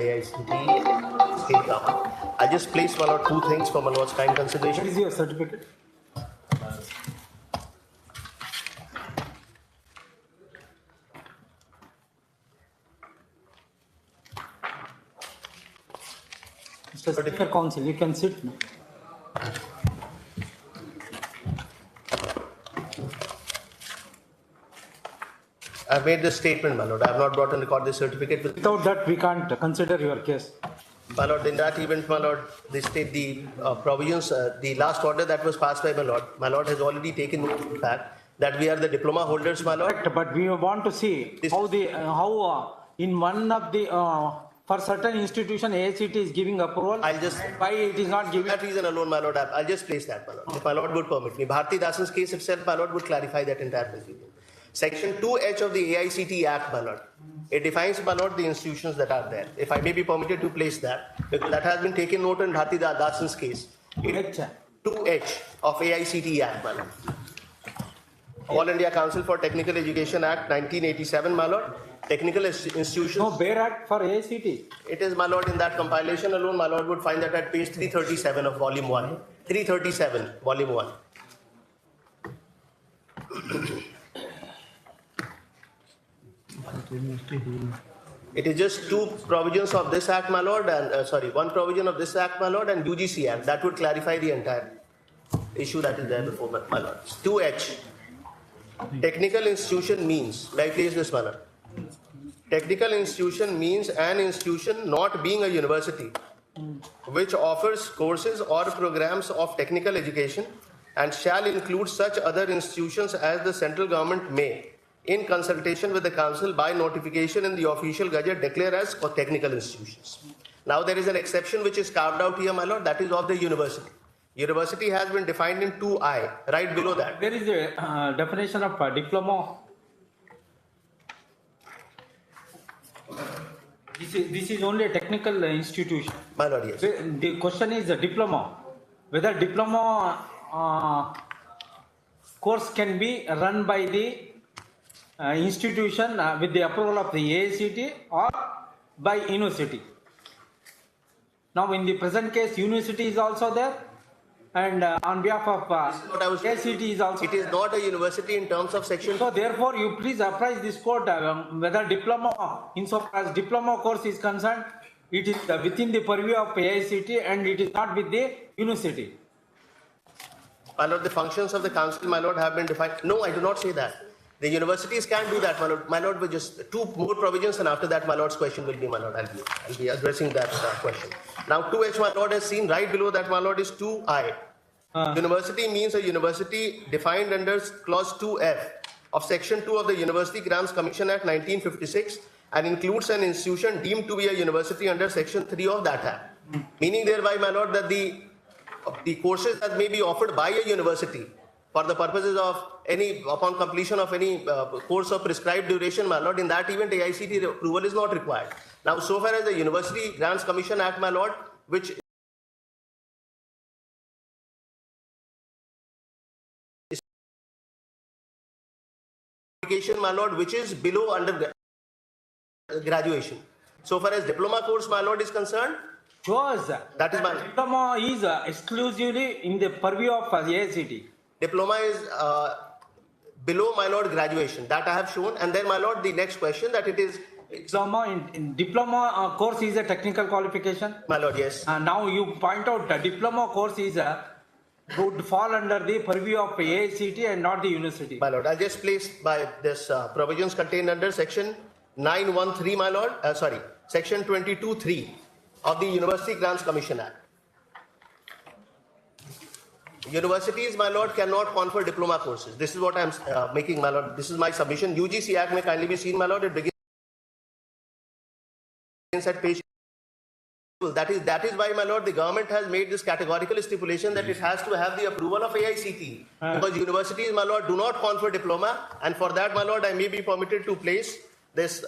AICT state government. I'll just place one or two things for my Lord's kind consideration. What is your certificate? Mr. Speaker, Council, you can sit now. I've made this statement, my Lord. I have not brought and recorded the certificate with. Without that, we can't consider your case. My Lord, in that event, my Lord, they state the provisions, the last order that was passed by my Lord has already taken note of the fact that we are the diploma holders, my Lord. Correct, but we want to see This- how in one of the for certain institution AICT is giving approval. I'll just. Why it is not For giving? that reason alone, my Lord, I'll just place that, my Lord. If my Lord would permit me. Bharti Dasan's case itself, my Lord, would clarify that entire proceeding. Section 2H of the AICT Act, my Lord. It defines, my Lord, the institutions that are there. If I may be permitted to place that, because that has been taken note in Bharti Dasan's case. 2H of AICT Act, my Lord. All India Council for Technical Education Act 1987, my Lord. Technical institutions. No, Bare Act for AICT. It is, my Lord, in that compilation alone, my Lord would find that at page 337 of volume 1. 337, volume 1. It is just two provisions of this act, my Lord, and one provision of this act, my Lord, and UGC Act. That would clarify the entire issue that is there before, my Lord. 2H. Technical institution means, may I place this, my Lord? Technical institution means an institution not being a university, which offers courses or programs of technical education and shall include such other institutions as the central government may, in consultation with the council by notification in the official gazette, declare as for technical institutions. Now there is an exception which is carved out here, my Lord, that is of the university. University has been defined in 2I, right below that. There is a definition of diploma. This is only a technical institution. My Lord, yes. The question is the diploma. Whether diploma course can be run by the institution with the approval of the AICT or by university. Now in the present case, university is also there, and on behalf of AICT is also. It is not a university in terms of section. So therefore, you please apprise this court whether diploma, insofar as diploma course is concerned, it is within the purview of AICT and it is not with the university. My Lord, the functions of the council, my Lord, have been defined. No, I do not say that. The universities can't do that, my Lord. My Lord, with just two more provisions, and after that, my Lord's question will be, my Lord, I'll be addressing that question. Now, 2H, my Lord, has seen right below that, my Lord, is 2I. University means a university defined under clause 2F of section 2 of the University Grants Commission Act 1956 and includes an institution deemed to be a university under section 3 of that act. Meaning thereby, my Lord, that the courses that may be offered by a university for the purposes of upon completion of any course of prescribed duration, my Lord, in that event, AICT approval is not required. Now, so far as the University Grants Commission Act, my Lord, which my Lord, which is below under graduation. So far as diploma course, my Lord, is concerned, Shows that is my diploma is exclusively in the purview of AICT. diploma is below, my Lord, graduation. That I have shown. And then, my Lord, the next question that it is. Diploma in diploma course is a technical qualification. My Lord, yes. Now you point out the diploma course is would fall under the purview of AICT and not the university. My Lord, I'll just place by this provisions contained under section 913, my Lord, section 22(3) of the University Grants Commission Act. Universities, my Lord, cannot confer diploma courses. This is what I'm making, my Lord. This is my submission. UGC Act may kindly be seen, my Lord. It begins at page. That is why, my Lord, the government has made this categorical stipulation that it has to have the approval of AICT. Because universities, my Lord, do not confer diploma. And for that, my Lord, I may be permitted to place this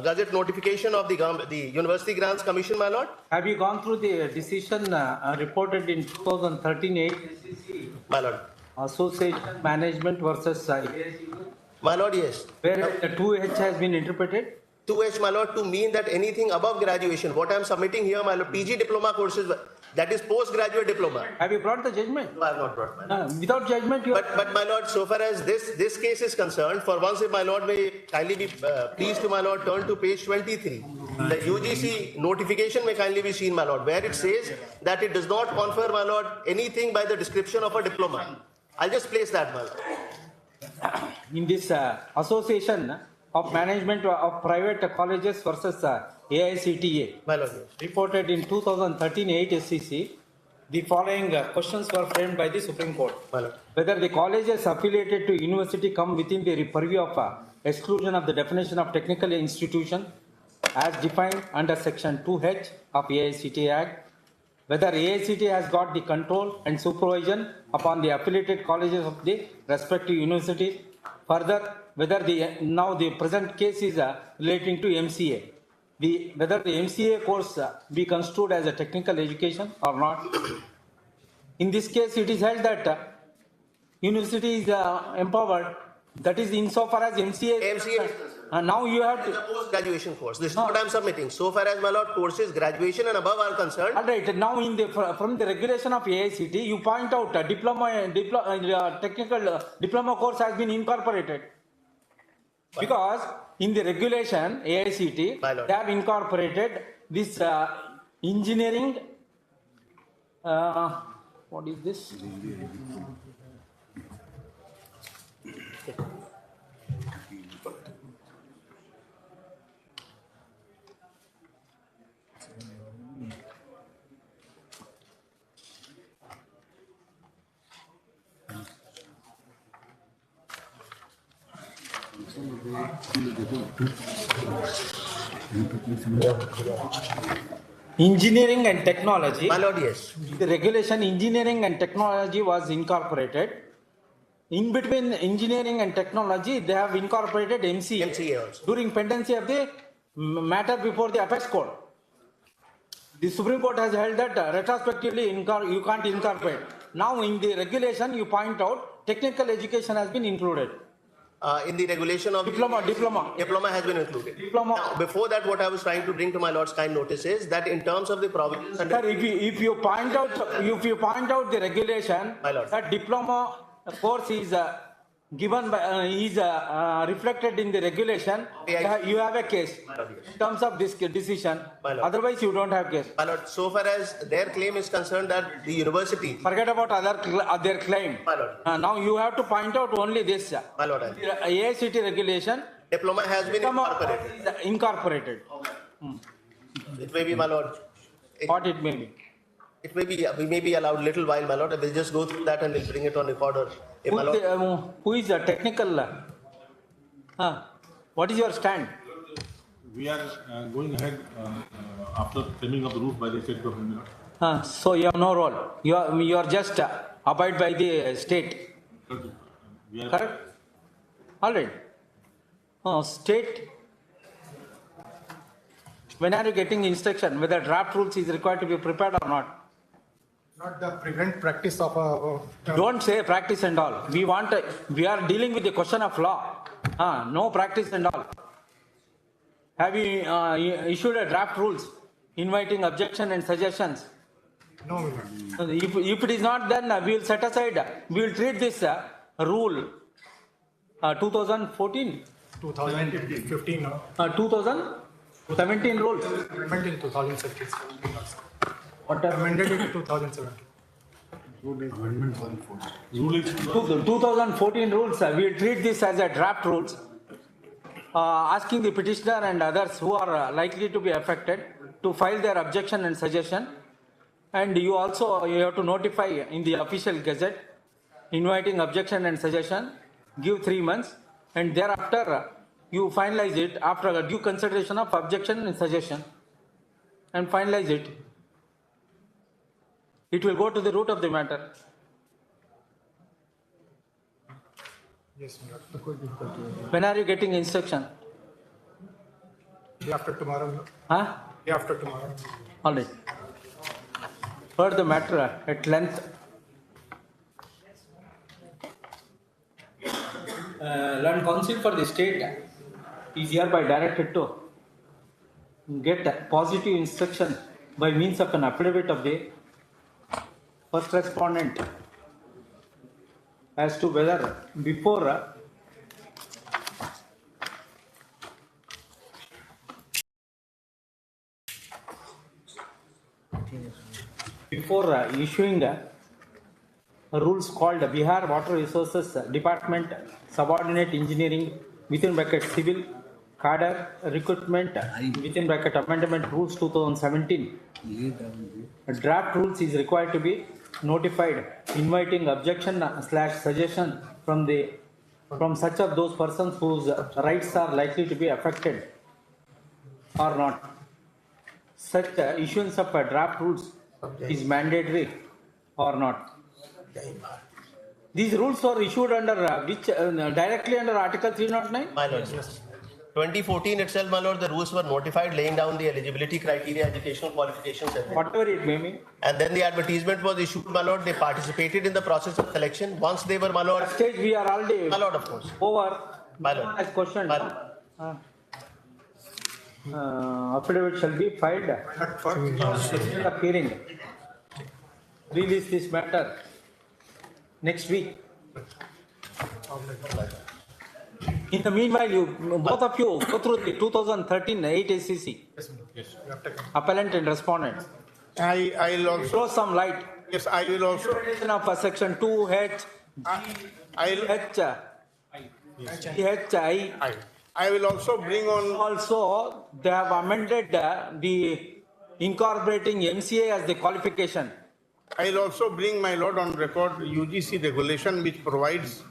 gazette notification of the University Grants Commission, my Lord. Have you gone through the decision reported in 2013 ACC? My Lord. Association Management versus My Lord, yes. Where the 2H has been interpreted? 2H, my lord, to mean that anything above graduation, what I am submitting here, my lord, PG diploma courses, that is postgraduate diploma. Have you brought the judgment? No, I have not brought, my lord. Without judgment, you. But my lord, so far as this case is concerned, for once, if my lord may kindly be pleased to, my lord, turn to page 23. The UGC notification may kindly be seen, my lord, where it says that it does not confer, my lord, anything by the description of a diploma. I'll just place that, my lord. In this association of management of private colleges versus AICTA, My lord, yes. reported in 2013 8 SCC, the following questions were framed by the Supreme Court. My lord. Whether the colleges affiliated to university come within the purview of exclusion of the definition of technical institution as defined under section 2H of AICTA Act, whether AICTA has got the control and supervision upon the affiliated colleges of the respective university. Further, whether now the present case is relating to MCA. Whether the MCA course be construed as a technical education or not. In this case, it is held that university is empowered. That is insofar as MCA. MCA is concerned. Now you have It's to. a post-graduation course. This is what I am submitting. So far as, my lord, courses graduation and above are concerned, All right. Now, from the regulation of AICT, you point out technical diploma course has been incorporated. Because in the regulation AICT, My lord. they have incorporated this engineering. What is this? Engineering and technology. my lord, yes. The regulation engineering and technology was incorporated. In between engineering and technology, they have incorporated MCA. MCA also. During pendency of the matter before the apex court. The Supreme Court has held that retrospectively you can't incorporate. Now in the regulation, you point out technical education has been included. In the regulation of Diploma. diploma has been included. Diploma. Now, before that, what I was trying to bring to my lord's kind notice is that in terms of the provisions under Sir, if you point out the regulation, My lord. that diploma course is given by reflected in the regulation, Okay, you have a case My lord, yes. in terms of this decision. My lord. Otherwise, you don't have case. My lord, so far as their claim is concerned that the university, Forget about their claim. My lord. Now you have to point out only this. my lord, The AICT regulation diploma has been diploma incorporated. is incorporated. It may be, my lord. What it may be. It may be, we may be allowed little while, my lord. We'll just go through that and we'll bring it on record. Or, my lord. Who is the technical? What is your stand? We are going ahead after framing of the rules by the state government. So you have no role. You are just abide by the state. We are Correct? All right. State. When are you getting instruction whether draft rules is required to be prepared or not? Not the prevent practice of Don't say practice and all. We are dealing with the question of law. No practice and all. Have you issued a draft rules inviting objection and suggestions? no, If it is not done, we will set aside, we will treat this rule 2014, 2015, 2017 rules. amendment in 2017. What Amended in 2017. rule is 2014 rules, we will treat this as a draft rules, asking the petitioner and others who are likely to be affected to file their objection and suggestion. And you have to notify in the official gazette, inviting objection and suggestion, give 3 months, and thereafter you finalize it after due consideration of objection and suggestion, and finalize it. It will go to the root of the matter. Yes, my lord. When are you getting instruction? Day after tomorrow. Huh? Day after tomorrow. All right. Heard the matter at length. Learned counsel for the state is hereby directed to get a positive instruction by means of an affidavit of the first respondent as to whether before issuing rules called Bihar Water Resources Department Subordinate Engineering within bracket Civil Cadre Recruitment within bracket Amendment Rules 2017. Draft rules is required to be notified, inviting objection / suggestion from such of those persons whose rights are likely to be affected or not. Such issuance of draft rules is mandatory or not. These rules are issued under directly under Article 309? My lord, yes. 2014 itself, my lord, the rules were notified laying down the eligibility criteria, educational qualifications, everything. Whatever it may be. And then the advertisement was issued, my lord. They participated in the process of selection. Once they were, my lord, Stage we are already my lord, of course. over. My lord. As questioned. My lord. Affidavit shall be filed of hearing. Release this matter next week. In the meanwhile, both of you go through the 2013 8 ACC, Yes, my lord. Yes. We have taken. appellant and respondent. I'll also, Throw some light. yes, I will also, Interpretation of section 2H, I'll, I will also bring on, Also, they have amended the incorporating MCA as the qualification. I'll also bring, my lord, on record UGC regulation which provides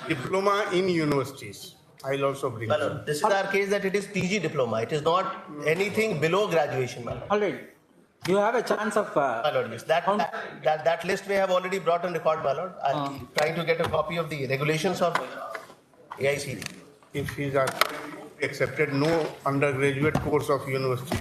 diploma in universities. I'll also bring. My lord, this is our case that it is PG diploma. It is not anything below graduation, my lord. All right. You have a chance of. My lord, yes. That list we have already brought on record, my lord. I'm trying to get a copy of the regulations of AICD. If he's accepted, no undergraduate course of university.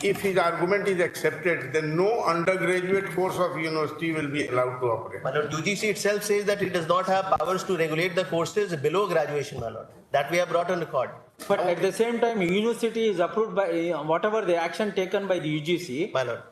If his argument is accepted, then no undergraduate course of university will be allowed to operate. My lord, UGC itself says that it does not have powers to regulate the courses below graduation, my lord. That we have brought on record. But at the same time, university is approved by whatever the action taken by the UGC. My lord.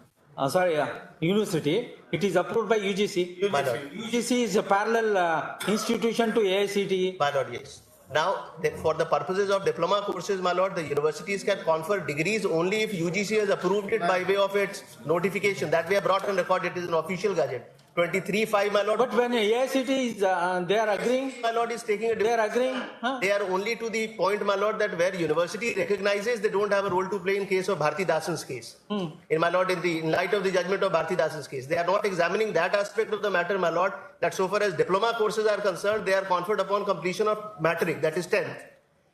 University, it is approved by UGC. My lord. UGC is a parallel institution to AICTE. My lord, yes. Now, for the purposes of diploma courses, my lord, the universities can confer degrees only if UGC has approved it by way of its notification. That we have brought on record. It is an official gazette. 23(5), my lord. But when AICTE is, they are agreeing, My lord is taking a they are agreeing. Huh? They are only to the point, my lord, that where university recognizes they don't have a role to play in case of Bharti Dasan's case. In my lord, in light of the judgment of Bharti Dasan's case, they are not examining that aspect of the matter, my lord, that so far as diploma courses are concerned, they are conferred upon completion of matric, that is 10th.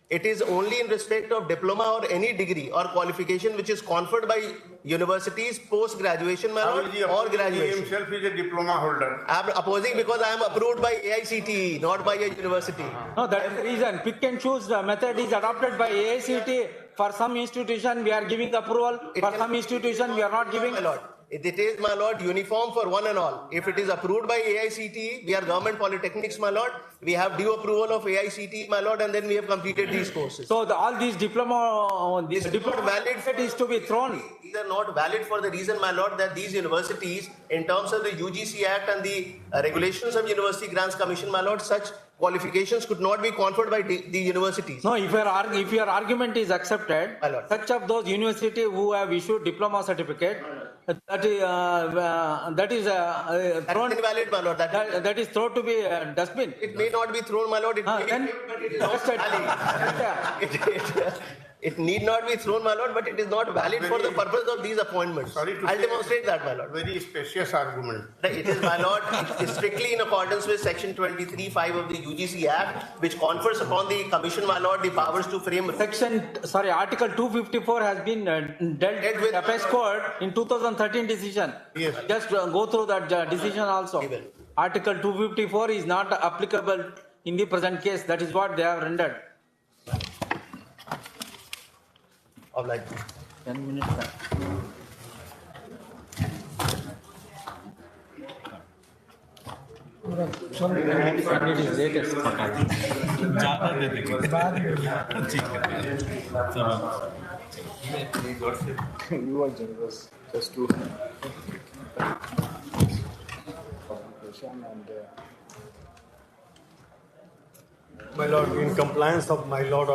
It is only in respect of diploma or any degree or qualification which is conferred by universities post-graduation, my lord, or He graduation. himself is a diploma holder. I am opposing because I am approved by AICTE, not by a university. No, that is the reason. Pick and choose the method is adopted by AICTE. For some institution, we are giving approval. For some institution, we are not giving. My lord, it is, my lord, uniform for one and all. If it is approved by AICTE, we are government polytechnics, my lord. We have due approval of AICTE, my lord, and then we have completed these courses. So all these diploma, this It's diploma not valid. certificate is to be thrown. These are not valid for the reason, my lord, that these universities, in terms of the UGC Act and the regulations of University Grants Commission, my lord, such qualifications could not be conferred by the universities. No, if your argument is accepted, My lord. such of those university who have issued diploma certificate, that is That thrown. is invalid, my lord. That is thrown to be dustbin. It may not be thrown, my lord. It may Then be, but it is not valid. It need not be thrown, my lord, but it is not valid for the purpose of these appointments. Sorry to I'll say- demonstrate that, my lord. Very specious argument. It is, my lord, it is strictly in accordance with section 23(5) of the UGC Act, which confers upon the commission, my lord, the powers to frame. Article 254 has been dealt Dealt with- with Apex Court in 2013 decision. Yes. Just go through that decision also. We will. Article 254 is not applicable in the present case. That is what they have rendered. Of like, 10 minutes. And it is latest. ज़्यादा दे देंगे बाद में ठीक है सब You are generous just to publication and My lord, in compliance of my lord